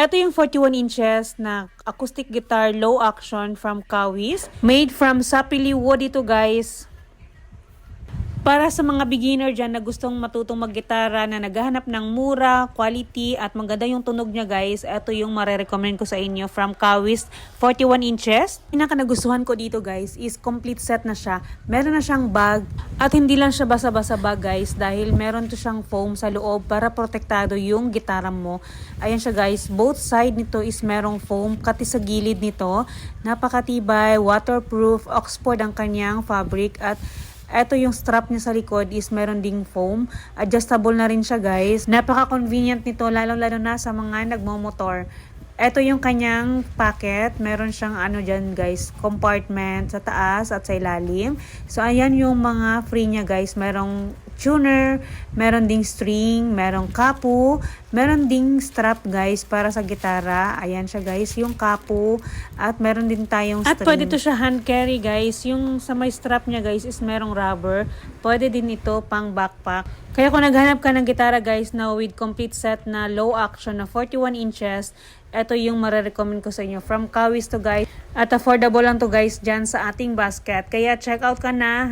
Ito yung 41 inches na acoustic guitar low action from Kawis. Made from sapili wood ito guys. Para sa mga beginner dyan na gustong matutong maggitara na naghahanap ng mura, quality at maganda yung tunog niya guys, ito yung marerecommend ko sa inyo from Kawis 41 inches. Pinaka nagustuhan ko dito guys is complete set na siya. Meron na siyang bag at hindi lang siya basa-basa bag guys dahil meron to siyang foam sa loob para protektado yung gitara mo. Ayan siya guys, both side nito is merong foam, kati sa gilid nito. Napakatibay, waterproof, Oxford ang kanyang fabric at eto yung strap niya sa likod is meron ding foam. Adjustable na rin siya guys. Napaka-convenient nito lalo-lalo na sa mga nagmomotor. Eto yung kanyang packet. Meron siyang dyan guys, compartment sa taas at sa ilalim. So ayan yung mga free niya guys. Merong tuner, meron ding string, merong kapu, meron ding strap guys para sa gitara. Ayan siya guys, yung kapu at meron din tayong string. At pwede to siya hand carry guys. Yung sa may strap niya guys is merong rubber. Pwede din ito pang backpack. Kaya kung naghanap ka ng gitara guys na with complete set na low action na 41 inches, ito yung marerecommend ko sa inyo from Kawis to guys. At affordable lang to guys dyan sa ating basket. Kaya check out ka na.